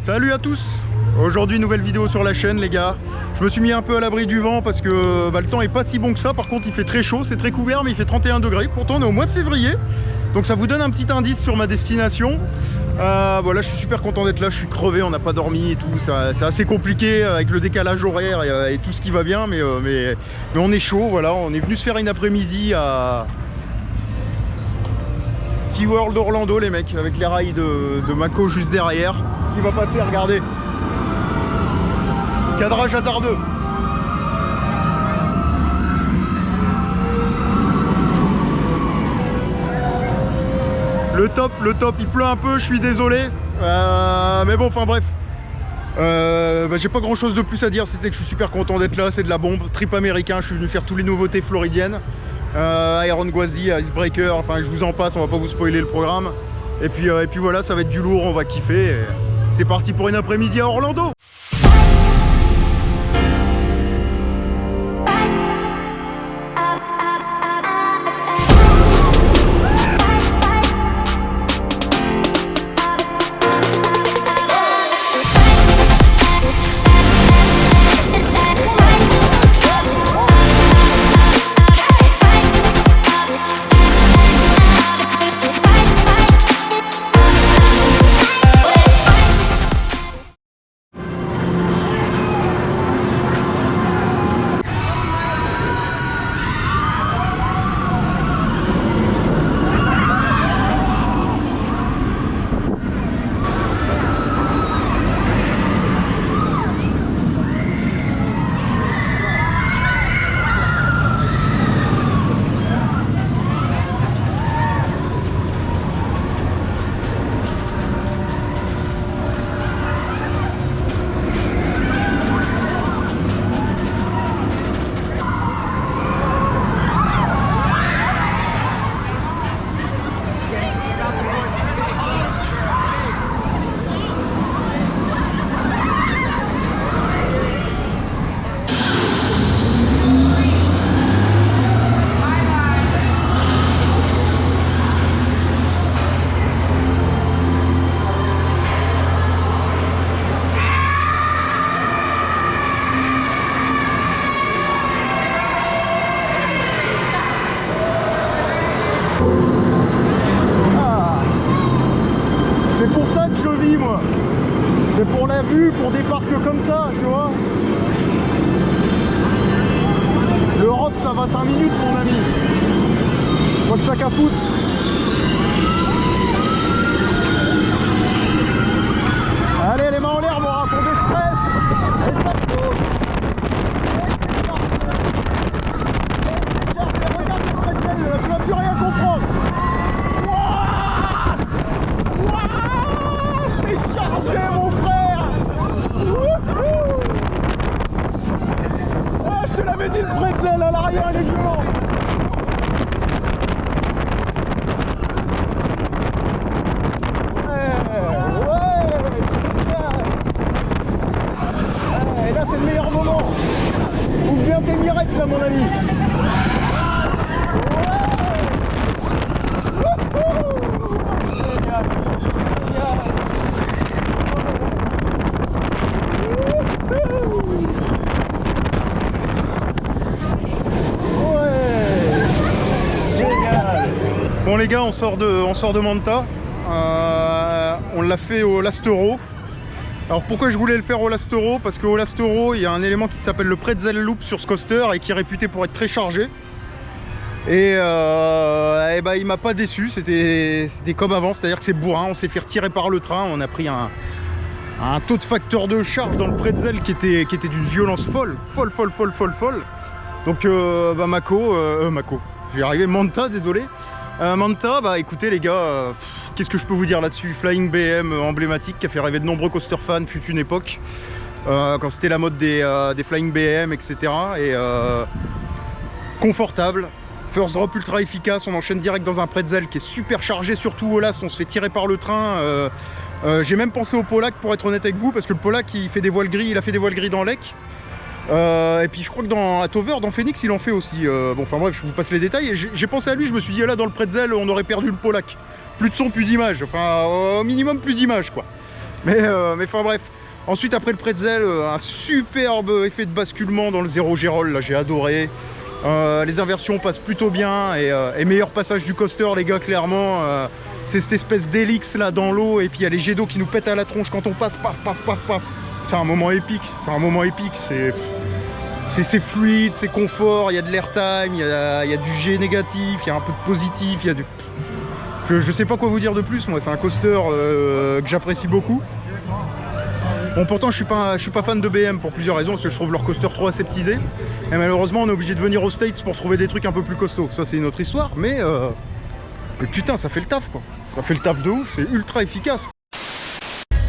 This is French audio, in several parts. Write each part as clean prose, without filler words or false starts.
Salut à tous! Aujourd'hui nouvelle vidéo sur la chaîne les gars. Je me suis mis un peu à l'abri du vent parce que le temps est pas si bon que ça. Par contre il fait très chaud, c'est très couvert mais il fait 31 degrés. Pourtant on est au mois de février. Donc ça vous donne un petit indice sur ma destination. Voilà, je suis super content d'être là, je suis crevé, on n'a pas dormi et tout. C'est assez compliqué avec le décalage horaire et tout ce qui va bien. Mais on est chaud, voilà. On est venu se faire une après-midi à SeaWorld Orlando les mecs. Avec les rails de Mako juste derrière. Qui va passer, regardez. Cadrage hasardeux. Le top, il pleut un peu, je suis désolé. Mais bon, enfin bref. J'ai pas grand chose de plus à dire, c'était que je suis super content d'être là, c'est de la bombe. Trip américain, je suis venu faire tous les nouveautés floridiennes. Iron Gwazi, Icebreaker, enfin je vous en passe, on va pas vous spoiler le programme. Et puis voilà, ça va être du lourd, on va kiffer. C'est parti pour une après-midi à Orlando. C'est pour ça que je vis moi. C'est pour la vue, pour des parcs comme ça, tu vois. L'Europe ça va 5 minutes mon ami. Pas que ça qu'à foutre. Allez les mains en l'air mon rat, pour des stress. Et ça pousse. Tu vas plus rien comprendre. C'est chargé mon frère. Ah, je te l'avais dit, le pretzel à l'arrière il est violent. Et là c'est le meilleur moment. Ouvre bien tes mirettes là mon ami. Bon les gars, on sort de Manta. On l'a fait au Lastero. Alors pourquoi je voulais le faire au Lastero? Parce qu'au Lastero il y a un élément qui s'appelle le pretzel loop sur ce coaster et qui est réputé pour être très chargé. Et il m'a pas déçu, c'était comme avant, c'est-à-dire que c'est bourrin, on s'est fait retirer par le train, on a pris un taux de facteur de charge dans le pretzel qui était d'une violence folle. Donc Mako, j'ai arrivé Manta, désolé. Manta, bah écoutez les gars, qu'est-ce que je peux vous dire là-dessus? Flying BM emblématique qui a fait rêver de nombreux coaster fans fut une époque, quand c'était la mode des Flying BM, etc. Et confortable, first drop ultra efficace, on enchaîne direct dans un pretzel qui est super chargé, surtout au last, on se fait tirer par le train. J'ai même pensé au Polac pour être honnête avec vous, parce que le Polac il fait des voiles gris, il a fait des voiles gris dans l'Ec. Et puis je crois que dans Hatover, dans Phoenix, il en fait aussi. Bon, enfin bref, je vous passe les détails. Et j'ai pensé à lui, je me suis dit, là, dans le pretzel, on aurait perdu le Polac. Plus de son, plus d'image. Enfin, au minimum, plus d'image, quoi. Mais enfin bref. Ensuite, après le pretzel, un superbe effet de basculement dans le zéro Gérol, là, j'ai adoré. Les inversions passent plutôt bien. Et meilleur passage du coaster, les gars, clairement. C'est cette espèce d'hélix, là, dans l'eau. Et puis, il y a les jets d'eau qui nous pètent à la tronche quand on passe, paf, paf, paf, paf. C'est un moment épique, c'est un moment épique, c'est fluide, c'est confort, il y a de l'airtime, il y a du jet négatif, il y a un peu de positif, il y a du... Je sais pas quoi vous dire de plus, moi, c'est un coaster que j'apprécie beaucoup. Bon, pourtant, je suis pas fan de BM pour plusieurs raisons, parce que je trouve leur coaster trop aseptisé. Et malheureusement, on est obligé de venir aux States pour trouver des trucs un peu plus costauds. Ça, c'est une autre histoire, mais putain, ça fait le taf, quoi. Ça fait le taf de ouf, c'est ultra efficace.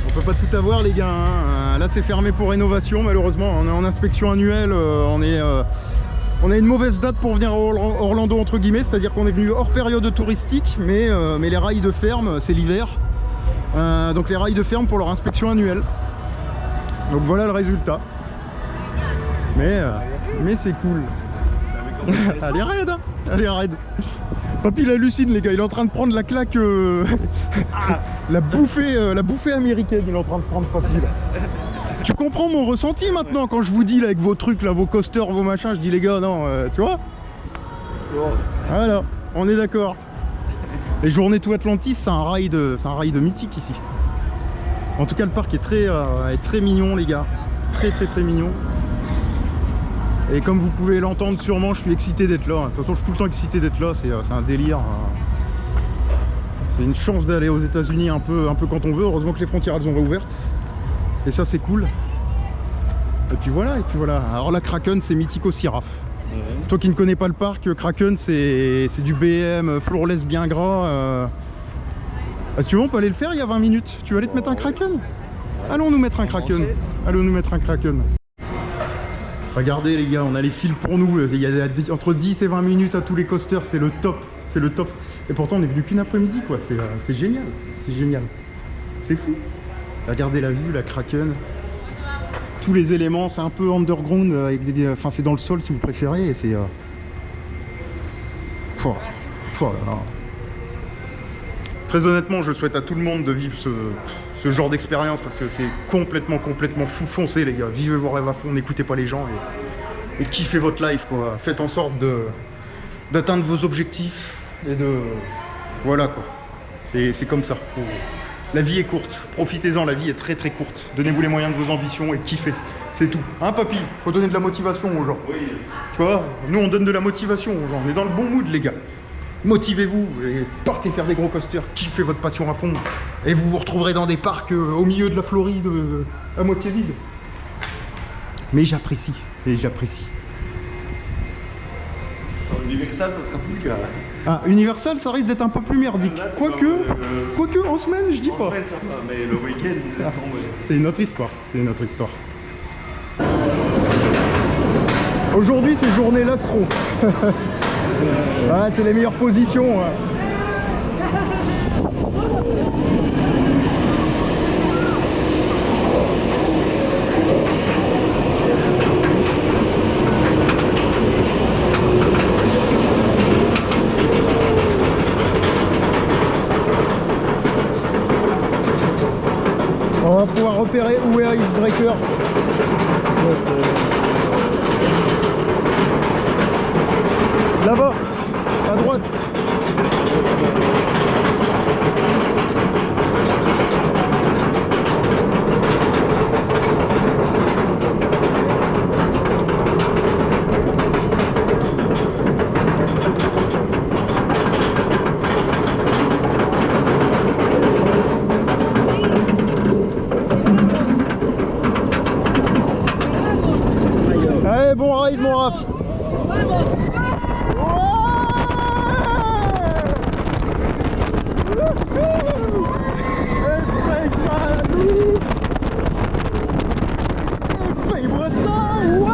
On peut pas tout avoir, les gars, hein. Là c'est fermé pour rénovation, malheureusement. On est en inspection annuelle, on a une mauvaise date pour venir à Orlando, entre guillemets, c'est à dire qu'on est venu hors période touristique, mais les rails de ferme c'est l'hiver, donc les rails de ferme pour leur inspection annuelle. Donc voilà le résultat, mais c'est cool. Allez, raide, hein. Allez, raide. Papy il hallucine, les gars, il est en train de prendre la claque, la bouffée américaine, il est en train de prendre, Papy, là. Tu comprends mon ressenti maintenant quand je vous dis là, avec vos trucs là, vos coasters, vos machins, je dis les gars, non, tu vois. Voilà, on est d'accord. Les journées tout Atlantis, c'est un ride mythique ici. En tout cas, le parc est très mignon, les gars, très mignon. Et comme vous pouvez l'entendre sûrement, je suis excité d'être là. De toute façon, je suis tout le temps excité d'être là, c'est un délire. C'est une chance d'aller aux États-Unis un peu quand on veut. Heureusement que les frontières elles ont réouvertes. Et ça, c'est cool. Et puis voilà. Alors la Kraken, c'est mythique aussi, Raph. Toi qui ne connais pas le parc, Kraken, c'est du BM floorless bien gras. Si tu veux, on peut aller le faire il y a 20 minutes. Tu veux aller te mettre un Kraken? Allons nous mettre un Kraken. Allons nous mettre un Kraken. Regardez les gars, on a les fils pour nous, il y a entre 10 et 20 minutes à tous les coasters, c'est le top, c'est le top. Et pourtant on est venu qu'une après-midi quoi, c'est génial, c'est fou. Regardez la vue, la Kraken, tous les éléments, c'est un peu underground, avec enfin c'est dans le sol si vous préférez, et c'est... Très honnêtement, je souhaite à tout le monde de vivre ce genre d'expérience parce que c'est complètement fou. Foncez les gars, vivez vos rêves à fond, n'écoutez pas les gens et kiffez votre life quoi. Faites en sorte d'atteindre vos objectifs et de... Voilà quoi. C'est comme ça. La vie est courte, profitez-en, la vie est très courte. Donnez-vous les moyens de vos ambitions et kiffez. C'est tout. Hein papy? Faut donner de la motivation aux gens. Oui. Tu vois, nous on donne de la motivation aux gens. On est dans le bon mood les gars. Motivez-vous et partez faire des gros coasters, kiffez votre passion à fond et vous vous retrouverez dans des parcs au milieu de la Floride à moitié vide. Mais j'apprécie, Universal, ça sera plus le cas. Ah, Universal, ça risque d'être un peu plus merdique. Quoique, en semaine, je dis pas. En semaine, ça va, mais le week-end, il laisse tomber. C'est une autre histoire, Aujourd'hui, c'est journée Lastro. Ah, c'est les meilleures positions. On va pouvoir repérer où est Icebreaker. Là-bas, à droite. Allez, bon ride mon Raph. Paye-moi ça, ouais.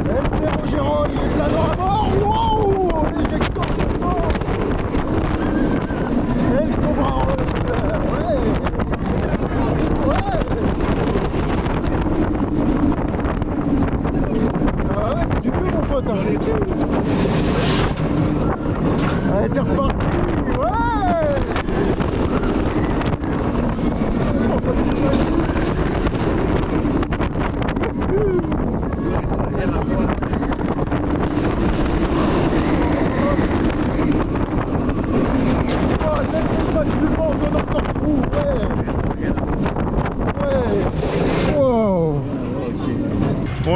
El Zéro Gérol, il est planant à mort. Wow, l'éjecteur de mort. El Cobra, ouais.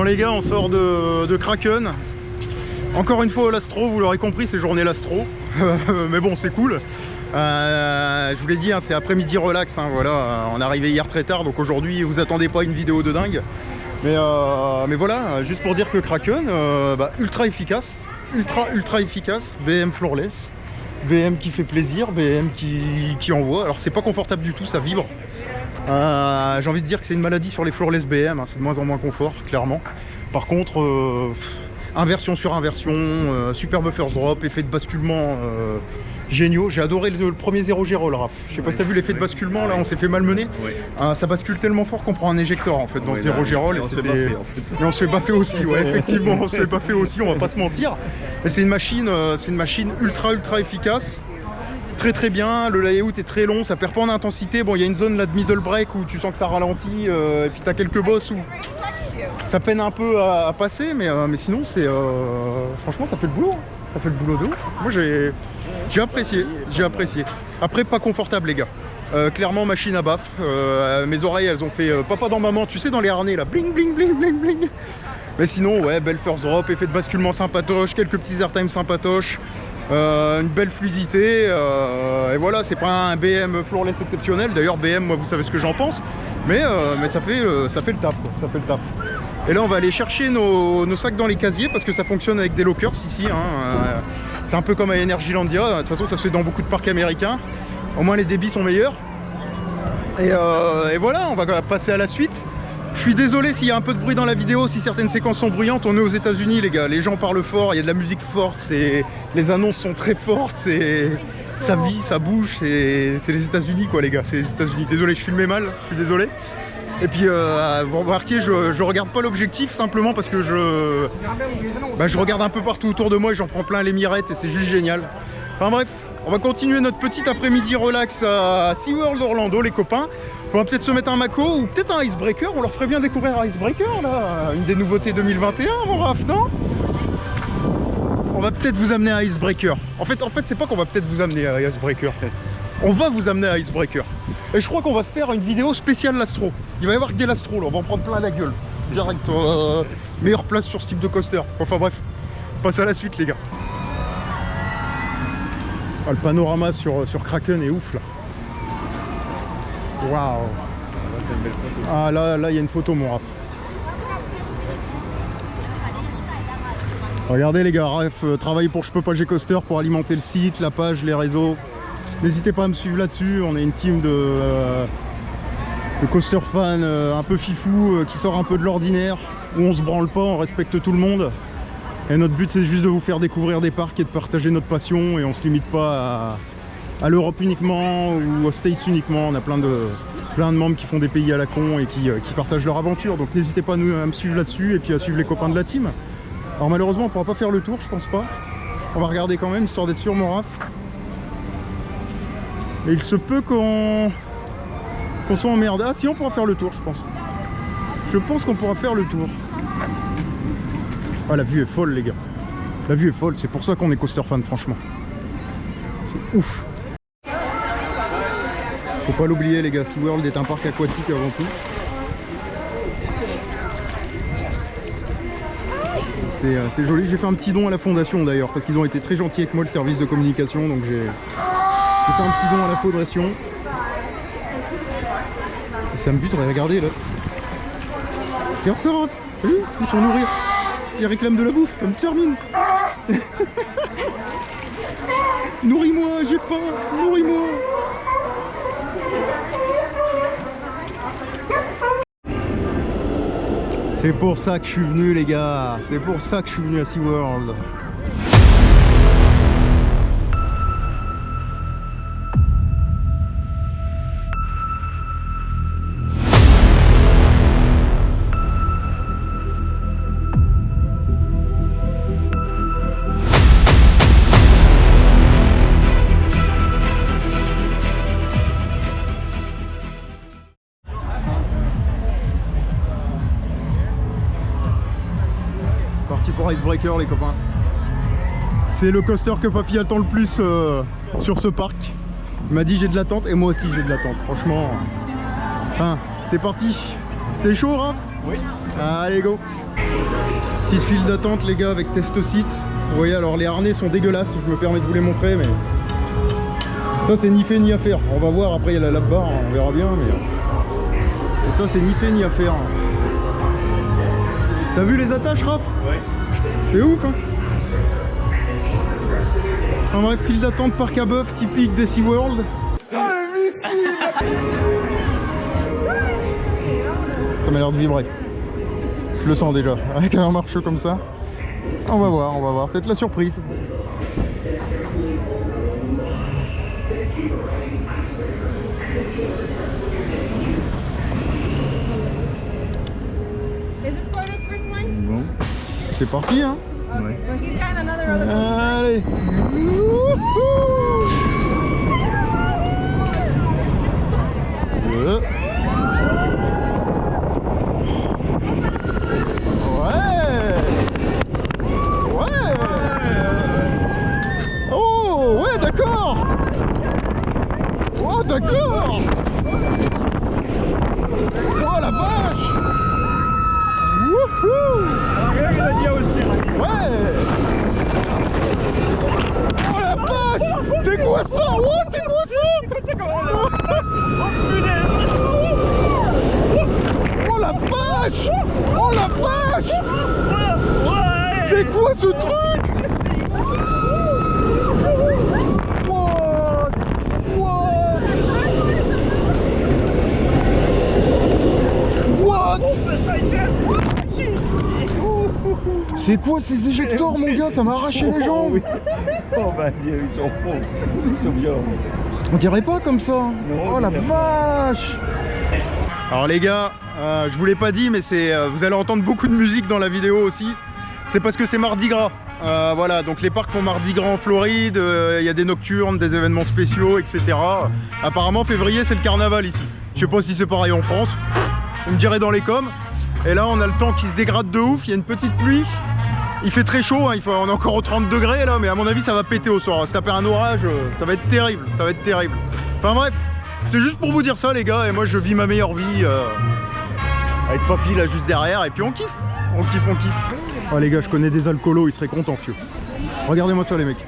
les gars, on sort de Kraken. Encore une fois au Lastro, vous l'aurez compris, c'est journée Lastro. Mais bon, c'est cool. Je vous l'ai dit, hein, c'est après-midi relax. Hein, voilà, on est arrivé hier très tard, donc aujourd'hui, vous attendez pas une vidéo de dingue. Mais voilà, juste pour dire que Kraken, ultra efficace. Ultra efficace. BM floorless. BM qui fait plaisir, BM qui envoie. Alors c'est pas confortable du tout, ça vibre. J'ai envie de dire que c'est une maladie sur les floorless BM, hein, c'est de moins en moins confort, clairement. Par contre, inversion sur inversion, super buffers drop, effet de basculement géniaux. J'ai adoré le premier 0G roll, Raph. Je sais pas si t'as vu l'effet de basculement, là on s'est fait malmener. Ça bascule tellement fort qu'on prend un éjecteur en fait dans le 0G roll. Et on se fait baffer aussi, ouais, effectivement, on se fait baffer aussi, on va pas se mentir. Mais c'est une machine ultra efficace. Très bien, le layout est très long, ça perd pas en intensité. Bon, il y a une zone là de middle break où tu sens que ça ralentit, et puis tu as quelques bosses où ça peine un peu à passer, mais sinon c'est franchement ça fait le boulot. Ça fait le boulot de ouf. Moi j'ai apprécié. Après pas confortable les gars. Clairement machine à baffe. Mes oreilles elles ont fait papa dans maman, tu sais dans les harnais là, bling bling bling bling bling. Mais sinon ouais, belle first drop, effet de basculement sympatoche, quelques petits airtime sympatoches. Une belle fluidité, et voilà, c'est pas un BM floorless exceptionnel. D'ailleurs BM, moi vous savez ce que j'en pense, mais ça fait le taf quoi. Ça fait le taf. Et là on va aller chercher nos sacs dans les casiers parce que ça fonctionne avec des lockers ici, hein. C'est un peu comme à Energylandia, de toute façon ça se fait dans beaucoup de parcs américains, au moins les débits sont meilleurs. Et voilà, on va passer à la suite. Je suis désolé s'il y a un peu de bruit dans la vidéo, si certaines séquences sont bruyantes. On est aux États-Unis les gars, les gens parlent fort, il y a de la musique forte, les annonces sont très fortes, ça vit, ça bouge, c'est les États-Unis quoi les gars, c'est les États-Unis. Désolé, je filmais mal, je suis désolé. Et puis vous remarquez, je regarde pas l'objectif simplement parce que je regarde un peu partout autour de moi et j'en prends plein les mirettes et c'est juste génial. Enfin bref, on va continuer notre petit après-midi relax à SeaWorld Orlando les copains. On va peut-être se mettre un Mako ou peut-être un Icebreaker, on leur ferait bien découvrir un Icebreaker là, une des nouveautés 2021 mon Raph, non? On va peut-être vous amener à Icebreaker. En fait c'est pas qu'on va peut-être vous amener à Icebreaker. On va vous amener à Icebreaker. Et je crois qu'on va faire une vidéo spéciale Lastro. Il va y avoir que des Lastro là, on va en prendre plein la gueule. Direct, meilleure place sur ce type de coaster. Enfin bref, on passe à la suite les gars. Ah, le panorama sur Kraken est ouf là. Waouh. Là c'est une belle photo. Ah là il y a une photo mon Raph. Regardez les gars, Raph travaille pour Je peux pas G-Coaster pour alimenter le site, la page, les réseaux. N'hésitez pas à me suivre là-dessus, on est une team de coaster fans un peu fifou qui sort un peu de l'ordinaire, où on se branle pas, on respecte tout le monde. Et notre but c'est juste de vous faire découvrir des parcs et de partager notre passion, et on se limite pas à l'Europe uniquement ou aux States uniquement. On a plein de membres qui font des pays à la con et qui partagent leur aventure, donc n'hésitez pas à me suivre là-dessus et puis à suivre les copains de la team. Alors malheureusement on pourra pas faire le tour, je pense pas. On va regarder quand même histoire d'être sûr mon Raph. Et il se peut qu'on soit emmerdé. Ah si, on pourra faire le tour je pense. Je pense qu'on pourra faire le tour. Ah la vue est folle les gars. La vue est folle, c'est pour ça qu'on est coaster fan franchement. C'est ouf. Faut pas l'oublier les gars, SeaWorld est un parc aquatique avant tout. C'est joli, j'ai fait un petit don à la fondation d'ailleurs, parce qu'ils ont été très gentils avec moi le service de communication, donc j'ai fait un petit don à la fondation. Et ça me bute, regardez là. Regarde ça, Raph. T'as vu? Ils sont nourris. Ils réclament de la bouffe, ça me termine. Nourris-moi, j'ai faim, nourris-moi. C'est pour ça que je suis venu les gars, c'est pour ça que je suis venu à SeaWorld. Pour Icebreaker les copains. C'est le coaster que papy attend le plus sur ce parc. Il m'a dit j'ai de l'attente et moi aussi j'ai de l'attente. Franchement. Enfin, c'est parti. T'es chaud Raph? Oui. Allez go. Petite file d'attente les gars avec Testocite. Vous voyez, alors les harnais sont dégueulasses, je me permets de vous les montrer, mais ça c'est ni fait ni à faire. On va voir, après il y a la lap-bar, on verra bien, mais et ça c'est ni fait ni à faire. T'as vu les attaches, Raph? Ouais. C'est ouf, hein. En bref, file d'attente parc à bœuf typique des SeaWorld. Ça m'a l'air de vibrer. Je le sens déjà, avec un marcheux comme ça. On va voir, c'est de la surprise. Bon. C'est parti, hein. Ouais. Allez. Ouais. Oh, ouais, d'accord. Oh, d'accord. Oh, la vache. Wouhou. Regarde, il a dit aussi. Ouais. Oh, la vache. C'est quoi ça? Oh, c'est quoi ça? Oh, la vache. Oh, la vache. C'est quoi ce truc? What? What? What? C'est quoi ces éjecteurs, mon gars? Ça m'a arraché les jambes. Oh bah ils sont bons, ils sont violents. On dirait pas comme ça. Non, Oh la vache. Alors les gars, je vous l'ai pas dit, mais c'est vous allez entendre beaucoup de musique dans la vidéo aussi. C'est parce que c'est Mardi Gras. Voilà, donc les parcs font Mardi Gras en Floride, il y a des nocturnes, des événements spéciaux, etc. Apparemment février c'est le carnaval ici. Je sais pas si c'est pareil en France, vous me direz dans les coms. Et là on a le temps qui se dégrade de ouf, il y a une petite pluie. Il fait très chaud, hein, on est encore aux 30 degrés là, mais à mon avis ça va péter au soir. On va se taper un orage, ça va être terrible, ça va être terrible. Enfin bref, c'était juste pour vous dire ça les gars, et moi je vis ma meilleure vie avec papy là juste derrière, et puis on kiffe, on kiffe, on kiffe. Oh les gars, je connais des alcoolos, ils seraient contents, fieu. Regardez-moi ça les mecs,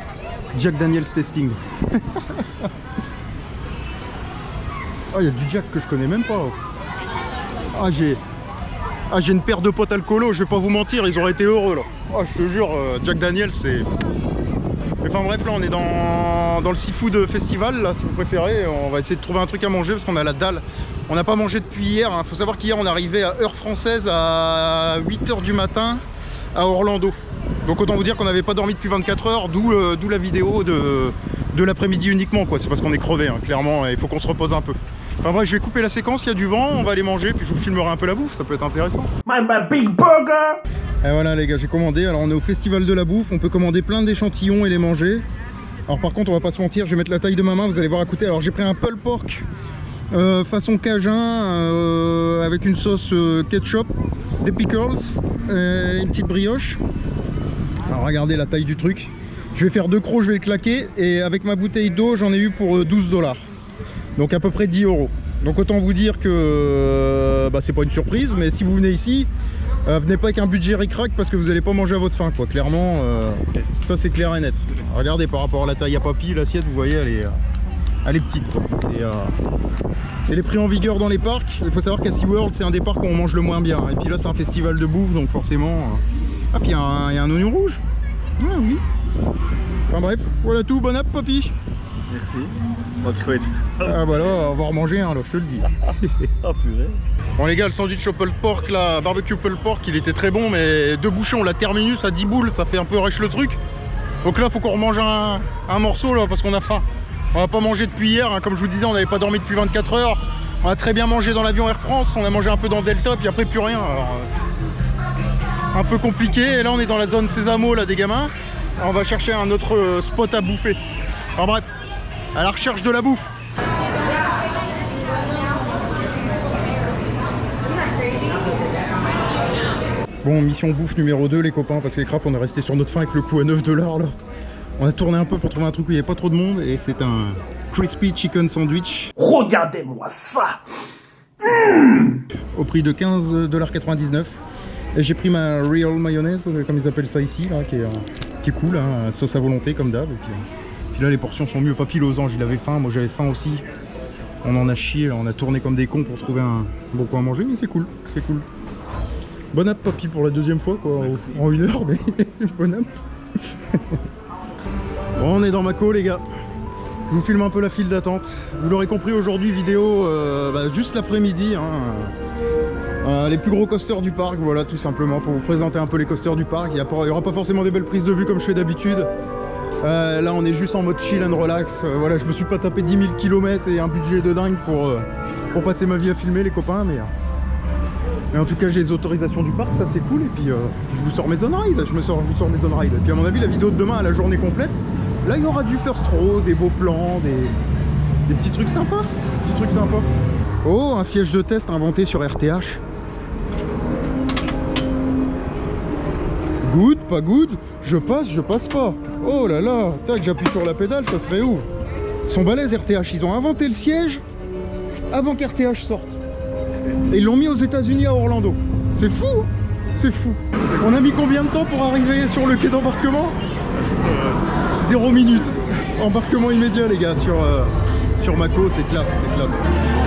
Jack Daniels testing. Oh, il y a du Jack que je connais même pas. Ah j'ai une paire de potes alcoolos, je vais pas vous mentir, ils auraient été heureux là. Oh, je te jure, Jack Daniels c'est... Enfin bref, là on est dans le seafood festival là, si vous préférez. On va essayer de trouver un truc à manger parce qu'on a la dalle. On n'a pas mangé depuis hier, hein. Faut savoir qu'hier on est arrivé à heure française à 8 h du matin à Orlando. Donc autant vous dire qu'on n'avait pas dormi depuis 24 heures, d'où la vidéo de l'après-midi uniquement quoi. C'est parce qu'on est crevé, hein, clairement, il faut qu'on se repose un peu. Enfin bref, je vais couper la séquence, il y a du vent, on va aller manger, puis je vous filmerai un peu la bouffe, ça peut être intéressant. My big burger. Et voilà les gars, j'ai commandé, alors on est au festival de la bouffe, on peut commander plein d'échantillons et les manger. Alors par contre, on va pas se mentir, je vais mettre la taille de ma main, vous allez voir à côté. Alors j'ai pris un pulled pork façon cajun avec une sauce ketchup, des pickles, une petite brioche. Alors regardez la taille du truc. Je vais faire 2 crocs, je vais le claquer, et avec ma bouteille d'eau, j'en ai eu pour 12 $. Donc à peu près 10 €. Donc autant vous dire que c'est pas une surprise, mais si vous venez ici, venez pas avec un budget ric-rac parce que vous allez pas manger à votre faim quoi. Clairement, ça c'est clair et net. Regardez par rapport à la taille à papy, l'assiette vous voyez elle est petite quoi. C'est les prix en vigueur dans les parcs. Il faut savoir qu'à SeaWorld c'est un des parcs où on mange le moins bien. Et puis là c'est un festival de bouffe donc forcément... Ah puis il y a un oignon rouge. Ah oui. Enfin bref, voilà tout, bon app papy. Merci. On va crever tout. Ah bah là, on va remanger un, là, je te le dis. Oh purée. Bon les gars, le sandwich au pulled pork là, barbecue pulled pork, il était très bon, mais 2 bouchons, la terminus à 10 boules, ça fait un peu rêche le truc. Donc là, faut qu'on remange un morceau là, parce qu'on a faim. On va pas manger depuis hier, hein. Comme je vous disais, on n'avait pas dormi depuis 24 heures. On a très bien mangé dans l'avion Air France, on a mangé un peu dans Delta, puis après plus rien. Alors, un peu compliqué, et là on est dans la zone Sésamo là des gamins. Alors, on va chercher un autre spot à bouffer. Enfin bref, à la recherche de la bouffe. Bon, mission bouffe numéro 2 les copains, parce que Craft on est resté sur notre faim avec le coup à 9 $ là. On a tourné un peu pour trouver un truc où il n'y avait pas trop de monde, et c'est un crispy chicken sandwich. Regardez-moi ça. Au prix de 15,99 $. Et j'ai pris ma real mayonnaise, comme ils appellent ça ici, là, qui est cool, hein, sauce à volonté comme d'hab. Puis là les portions sont mieux. Papy Losange, il avait faim, moi j'avais faim aussi. On en a chié, on a tourné comme des cons pour trouver un bon coin à manger, mais c'est cool, c'est cool. Bon app papy pour la deuxième fois quoi, en 1 heure, mais bon app. Bon, on est dans Mako les gars. Je vous filme un peu la file d'attente. Vous l'aurez compris aujourd'hui, vidéo juste l'après-midi. Hein. Les plus gros coasters du parc, voilà tout simplement, pour vous présenter un peu les coasters du parc. Il n'y aura pas forcément des belles prises de vue comme je fais d'habitude. Là on est juste en mode chill and relax. Voilà, je me suis pas tapé 10 000 km et un budget de dingue pour passer ma vie à filmer les copains, mais en tout cas j'ai les autorisations du parc, ça c'est cool. Et puis je vous sors mes on ride, je vous sors mes on ride. Et puis à mon avis la vidéo de demain à la journée complète, là il y aura du first row, des beaux plans, des petits trucs sympas, Oh, un siège de test inventé sur RTH. Good, pas good, je passe pas. Oh là là, tac, j'appuie sur la pédale, ça se réouvre. Ils sont balèzes RTH, ils ont inventé le siège avant qu'RTH sorte. Et ils l'ont mis aux États-Unis à Orlando. C'est fou, hein, c'est fou. On a mis combien de temps pour arriver sur le quai d'embarquement 0 minute. Embarquement immédiat les gars sur Mako, c'est classe, c'est classe.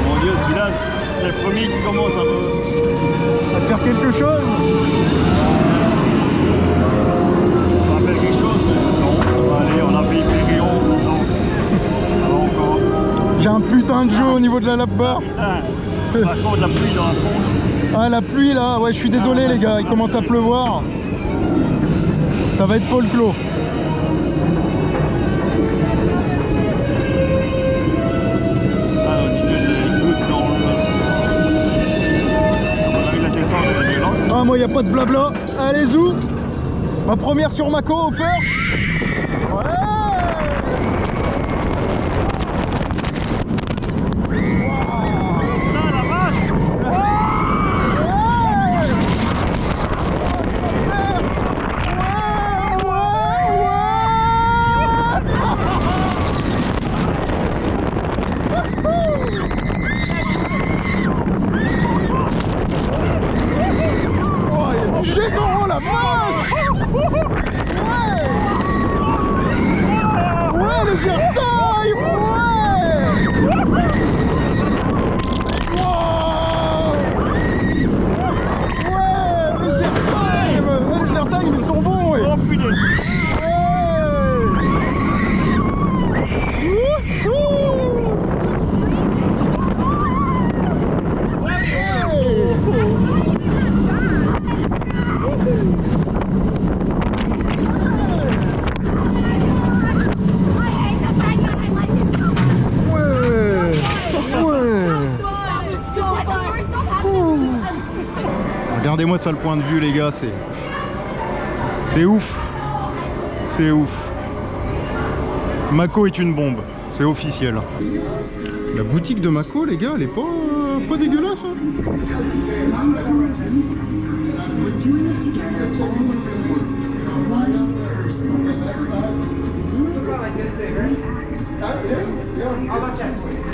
Mon Dieu, celui-là, c'est le premier qui commence À faire quelque chose. On va faire quelque chose, non. Allez, on a payé les rayons, non. Alors encore. J'ai un putain de jeu au niveau de la lap bar. Par contre, la pluie dans la fond. Ah la pluie là, ouais je suis désolé les gars, il commence à pleuvoir. Ça va être folklore. Ah moi y a pas de blabla. Allez zou. Ma première sur Mako au first. Ouais. Regardez-moi ça le point de vue les gars, c'est ouf. C'est ouf. Mako est une bombe, c'est officiel. La boutique de Mako les gars, elle est pas dégueulasse hein.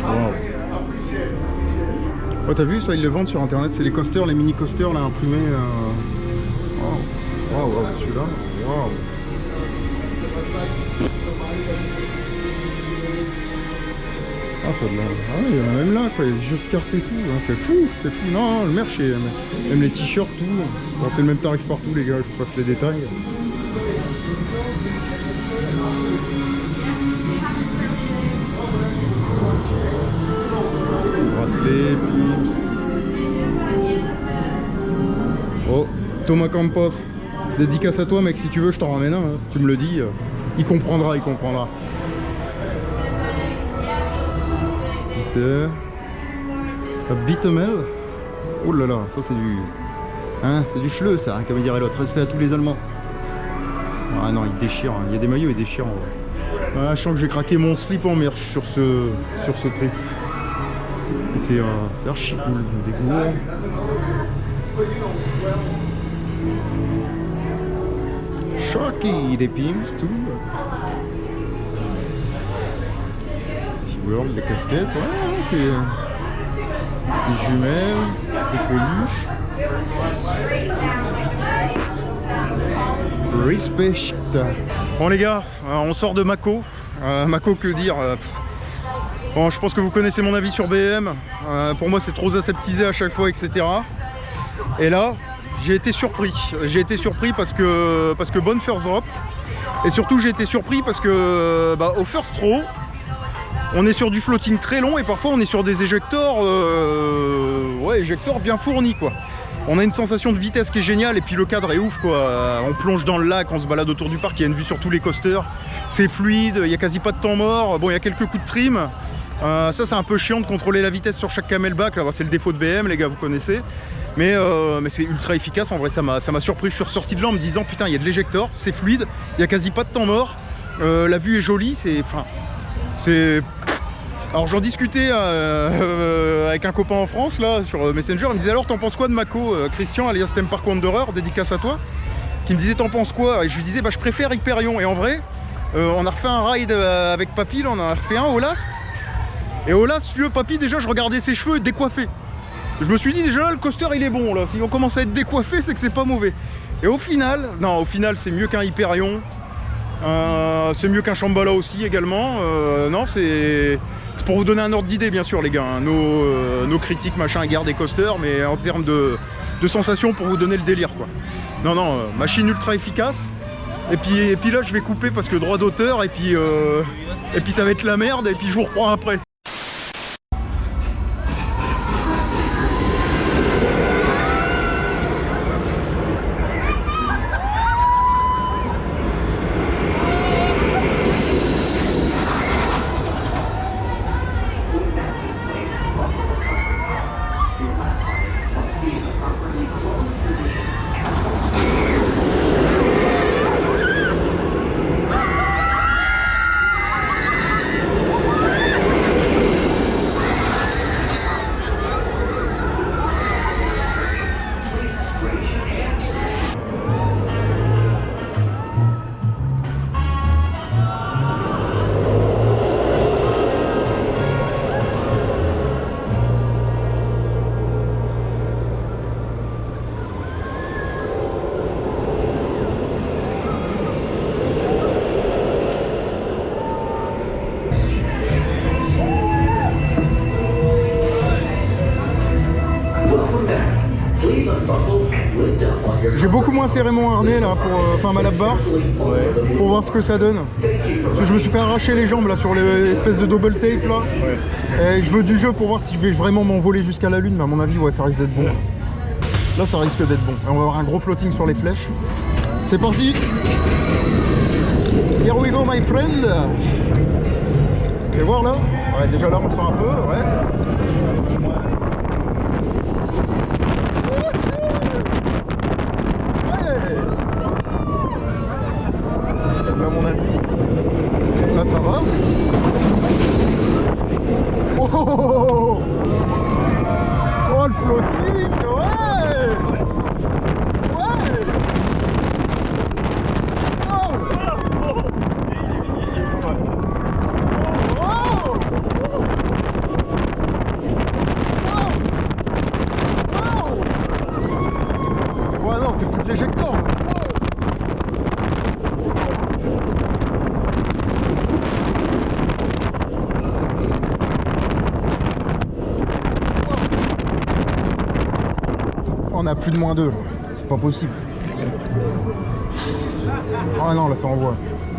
Wow. Oh t'as vu ça, ils le vendent sur internet, c'est les coasters, les mini coasters là imprimés. Wow, wow, celui-là. Wow. Ah ça de là. Ah il y en a même là quoi, il y a des jeux de cartes et tout, hein. C'est fou, c'est fou. Non, le merch est même les t-shirts tout. Bon c'est le même tarif partout les gars, je vous passe les détails. Bracelet, pips. Oh, Thomas Campos. Dédicace à toi mec, si tu veux je t'en ramène un, hein. Tu me le dis, il comprendra, il comprendra. Bitemel. Oh là là, ça c'est du... Hein, c'est du schleu ça, hein, comme dirait l'autre. Respect à tous les Allemands. Ah non, il déchire, hein. Il y a des maillots, il déchire en vrai. Ah, je sens que j'ai craqué mon slip en merch sur ce trip. Et c'est archi cool, des gourds. Sharky, des pimps, tout. SeaWorld, des casquettes, ouais, c'est... Des jumelles, des peluches. Respect. Bon les gars, on sort de Mako. Mako, que dire, bon, je pense que vous connaissez mon avis sur BM. Pour moi c'est trop aseptisé à chaque fois, etc. Et là j'ai été surpris. J'ai été surpris parce que bonne first drop. Et surtout j'ai été surpris parce que au first throw on est sur du floating très long et parfois on est sur des éjecteurs éjecteurs bien fournis quoi. On a une sensation de vitesse qui est géniale et puis le cadre est ouf quoi. On plonge dans le lac, on se balade autour du parc, il y a une vue sur tous les coasters. C'est fluide, il n'y a quasi pas de temps mort. Bon, il y a quelques coups de trim. Ça c'est un peu chiant de contrôler la vitesse sur chaque camelback. Là, c'est le défaut de BM les gars, vous connaissez. Mais c'est ultra efficace. En vrai ça m'a surpris. Je suis ressorti de là en me disant putain il y a de l'éjecteur, c'est fluide, il n'y a quasi pas de temps mort. La vue est jolie, c'est... Alors j'en discutais avec un copain en France là sur Messenger, il me disait alors t'en penses quoi de Mako, Christian alias Theme Park Wanderer, dédicace à toi, qui me disait t'en penses quoi, et je lui disais je préfère Hyperion. Et en vrai on a refait un ride avec Papy, là on a refait un au last, et au last vieux Papy déjà je regardais ses cheveux décoiffés, je me suis dit déjà là le coaster il est bon là, si on commence à être décoiffé c'est que c'est pas mauvais. Et au final c'est mieux qu'un Hyperion. C'est mieux qu'un Shambhala aussi également. Non, c'est pour vous donner un ordre d'idée bien sûr les gars, hein. Nos critiques machin égard des coasters, mais en termes de sensations pour vous donner le délire quoi. Non, machine ultra efficace. Et puis là je vais couper parce que droit d'auteur et puis ça va être la merde et puis je vous reprends après. J'ai beaucoup moins serré mon harnais là pour ma lap bar pour voir ce que ça donne. Parce que je me suis fait arracher les jambes là sur l'espèce de double tape là. Et je veux du jeu pour voir si je vais vraiment m'envoler jusqu'à la lune, mais à mon avis ouais ça risque d'être bon. Là ça risque d'être bon. Et on va avoir un gros floating sur les flèches. C'est parti. Here we go my friend. Vous pouvez voir là. Ouais, déjà là on le sent un peu, ouais. Là mon ami, là ça va. Oh, oh le floating, ouais. Ouais. Oh. Oh. Oh. Ouais non c'est plus de l'éjecteur. On a plus de -2, c'est pas possible. Ah non là ça envoie.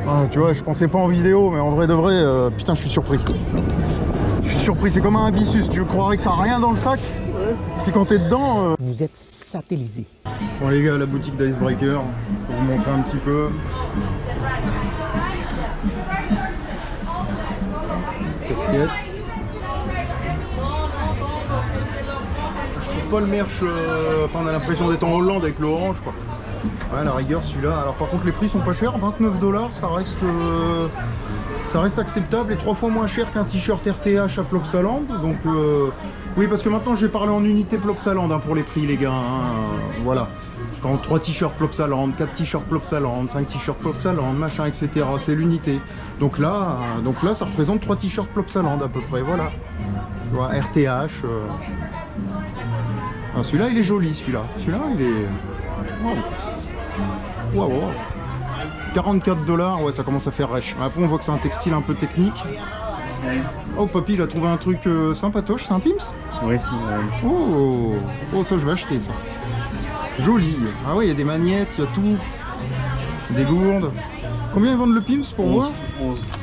Ah, tu vois je pensais pas en vidéo mais en vrai de vrai putain je suis surpris. Je suis surpris, c'est comme un Abyssus, tu croirais que ça a rien dans le sac. Puis quand t'es dedans... Vous êtes satellisé. Bon les gars, la boutique d'Icebreaker, pour vous montrer un petit peu. Casquette. Pas le merch, enfin on a l'impression d'être en Hollande avec l'orange quoi. Ouais la rigueur celui-là. Alors par contre les prix sont pas chers, 29 $, ça reste acceptable et 3 fois moins cher qu'un t-shirt RTH à Plopsaland. Donc oui parce que maintenant je vais parler en unité Plopsaland hein, pour les prix les gars. Hein, voilà. Quand 3 t-shirts Plopsaland, 4 t-shirts Plopsaland, 5 t-shirts Plopsaland, machin etc. C'est l'unité. Donc là ça représente 3 t-shirts Plopsaland à peu près, voilà. Voilà RTH. Ah, celui-là il est joli celui-là. Celui-là il est... Waouh. Waouh. $44, ouais, ça commence à faire rêche. Après, on voit que c'est un textile un peu technique. Oh, papy, il a trouvé un truc sympatoche, c'est un Pim's? Oui. Oh, oh, ça, je vais acheter ça. Joli. Ah ouais, il y a des magnettes, il y a tout. Des gourdes. Combien ils vendent le Pim's pour voir?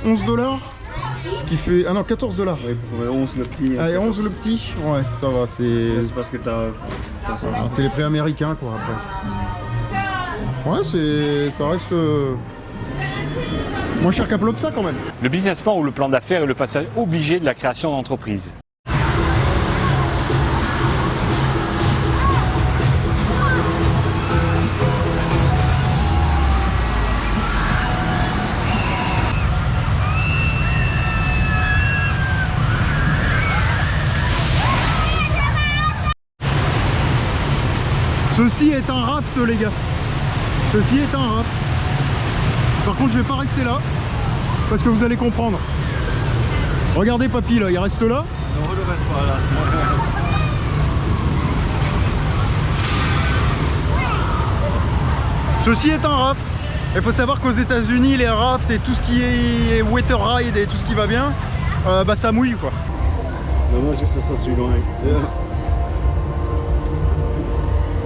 $11. Ce qui fait... Ah non, $14. Oui, pour 11 le petit. Ah, et 11 le petit? Ouais, ça va, c'est... C'est parce que t'as ça. Ah, c'est les prix américains, quoi, après. Ouais, ça reste... moins cher qu'un Plopsa, quand même. Le business plan ou le plan d'affaires est le passage obligé de la création d'entreprise. Ceci est un raft, les gars. Ceci est un raft. Par contre, je vais pas rester là, parce que vous allez comprendre. Regardez papy, là, il reste là. Non, je reste pas là. Ceci est un raft. Il faut savoir qu'aux États-Unis, les rafts et tout ce qui est water ride et tout ce qui va bien, bah ça mouille, quoi. Dommage que ça soit si loin.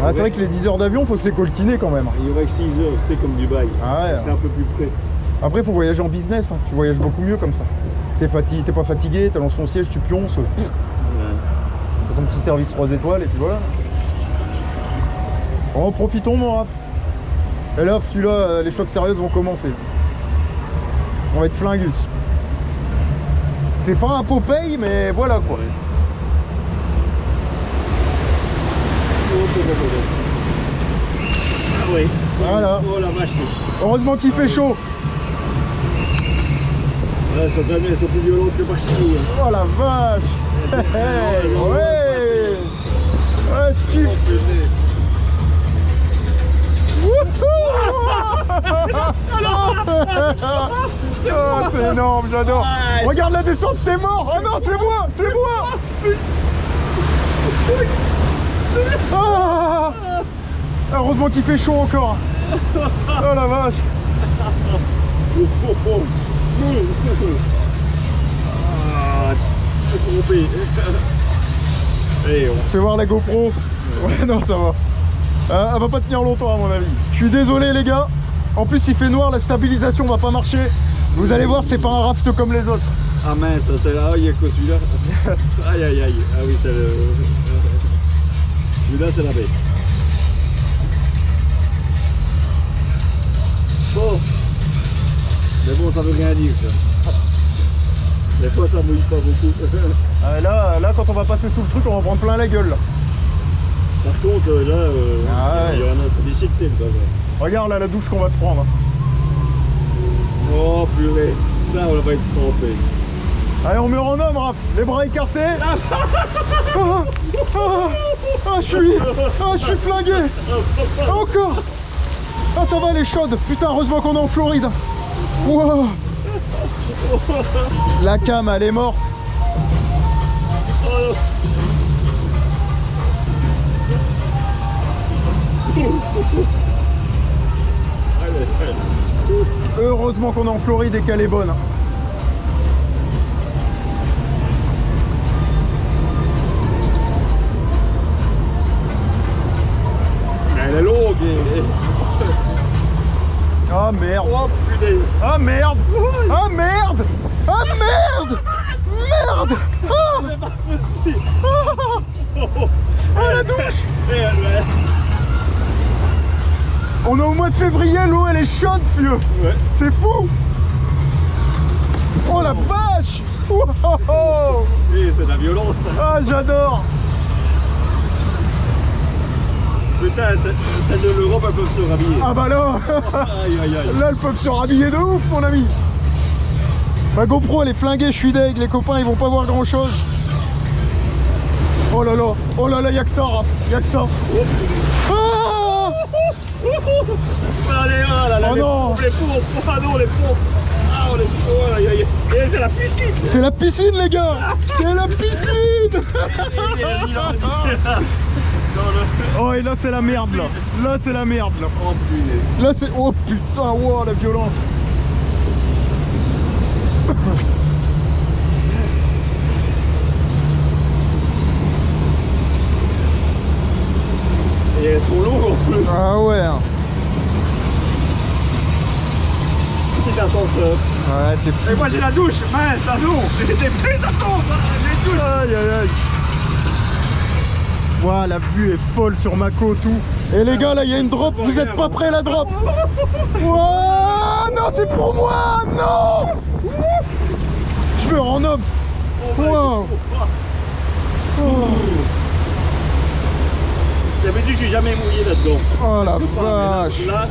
Ah, c'est vrai que les 10 heures d'avion, faut se les coltiner quand même. Il y aurait que 6 heures, tu sais, comme Dubaï. Ah ouais. Ça serait un peu plus près. Après, il faut voyager en business, hein. Tu voyages beaucoup mieux comme ça. T'es pas fatigué, t'allonges ton siège, tu pionces. T'as ton petit service 3 étoiles et puis voilà. Bon, profitons, mon Raph. Et là, celui-là, les choses sérieuses vont commencer. On va être flingus. C'est pas un Popeye, mais voilà quoi. Oui. Voilà. Oh la vache. Heureusement qu'il fait chaud. Ouais, elles sont plus violentes que par chez nous. Oh la vache. Hey, ouais. Ouais, je kiffe. Oh, c'est énorme, j'adore. Regarde la descente, t'es mort. Oh non, c'est moi, c'est moi. Ah, heureusement qu'il fait chaud encore. Oh la vache. Ah, trompé. Allez, on Fais voir la GoPro. Ouais, non, ça va. Elle va pas tenir longtemps à mon avis. Je suis désolé les gars. En plus il fait noir, la stabilisation va pas marcher. Vous allez voir, c'est pas un raft comme les autres. Ah mince, c'est là, il y a que celui-là. Aïe aïe aïe. Ah oui, c'est le... Celui-là, c'est la bête. Bon. Mais bon, ça veut rien dire ça. Des fois, ça mouille pas beaucoup. Là, quand on va passer sous le truc, on va prendre plein la gueule là. Par contre, là, Ah ouais. il y en a déchiqueté. Regarde là la douche qu'on va se prendre. Oh purée. Là, on va être trempé. Allez, on meurt en homme, Raph. Les bras écartés. Je suis flingué. Encore. Ah, ça va, elle est chaude. Putain, heureusement qu'on est en Floride. Wow. La cam, elle est morte. Heureusement qu'on est en Floride et qu'elle est bonne. Elle est longue et... Ah merde. Oh putain. Ah merde. Ah merde. Ah merde. Merde. Ah, C'est pas possible. Ah, la douche. Ouais. On est au mois de février, l'eau elle est chaude, vieux. Ouais. C'est fou. Oh la vache. Wow. Et c'est de la violence. Ah, j'adore. Putain, celles de l'Europe, elles peuvent se rhabiller. Ah bah là. Aïe aïe aïe. Là, elles peuvent se rhabiller de ouf, mon ami. Ma GoPro, elle est flinguée, je suis deg. Les copains, ils vont pas voir grand chose. Oh là là, y'a que ça, Raph. Y'a que ça. Ah. Allez, ah là là, Oh les non. pompes, les pompes. Ah non, les pompes. Ah, on les... Oh, aïe aïe. Et c'est la piscine. C'est la piscine, les gars. C'est la piscine. Oh, et là c'est la merde là. Là c'est la merde là. Là c'est... Oh putain, wow, la violence. Et elles sont longues en plus. Ah ouais. C'est ascenseur. Ouais, c'est fou. Et moi j'ai la douche, mince, ça non. C'était plus d'attente, les douches. Aïe aïe aïe. Ouah, la vue est folle sur Mako, tout. Et les gars, là, il y a une drop. Vous êtes pas prêts, la drop? Ouah, non, c'est pour moi. Non. Je me rends homme. Wow. Oh. J'avais dit que je suis jamais mouillé là-dedans. Oh la vache. Là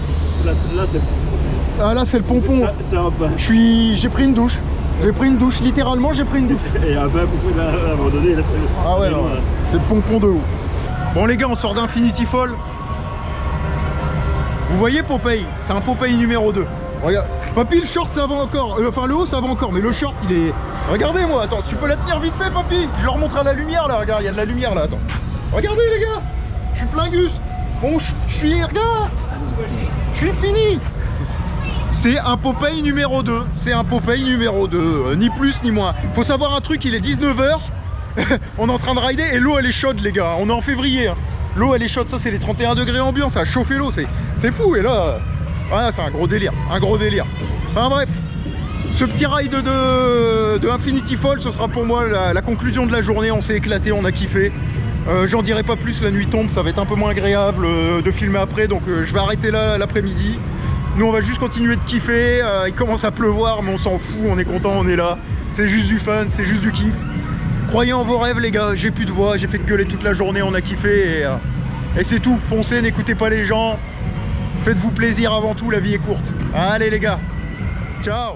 c'est... Ah là, c'est le pompon. C'est un bain. J'ai pris une douche. J'ai pris une douche, littéralement, j'ai pris une douche. Et un bain beaucoup à un moment donné. Là, Ah ouais, non, c'est le pompon de ouf. Bon les gars, on sort d'Infinity Fall. Vous voyez Popeye? C'est un Popeye numéro 2. Regarde. Papy, le short ça va encore. Enfin le haut ça va encore, mais le short il est... Regardez moi, attends, tu peux la tenir vite fait papy? Je leur montre à la lumière là, regarde, il y a de la lumière là, attends. Regardez les gars, je suis flingus. Bon, je suis... Regarde, je suis fini. C'est un Popeye numéro 2. C'est un Popeye numéro 2. Ni plus ni moins. Faut savoir un truc, il est 19 h. On est en train de rider et l'eau elle est chaude les gars. On est en février. Hein. L'eau elle est chaude, ça c'est les 31 degrés ambiants. Ça a chauffé l'eau. C'est fou. Et là, voilà, c'est un gros délire. Un gros délire. Enfin bref. Ce petit ride de Infinity Fall, ce sera pour moi la conclusion de la journée. On s'est éclaté, on a kiffé. J'en dirai pas plus, la nuit tombe, ça va être un peu moins agréable de filmer après. Donc je vais arrêter là l'après-midi. Nous on va juste continuer de kiffer, il commence à pleuvoir mais on s'en fout, on est content, on est là. C'est juste du fun, c'est juste du kiff. Croyez en vos rêves les gars, j'ai plus de voix, j'ai fait que gueuler toute la journée, on a kiffé et c'est tout. Foncez, n'écoutez pas les gens, faites-vous plaisir avant tout, la vie est courte. Allez les gars, ciao.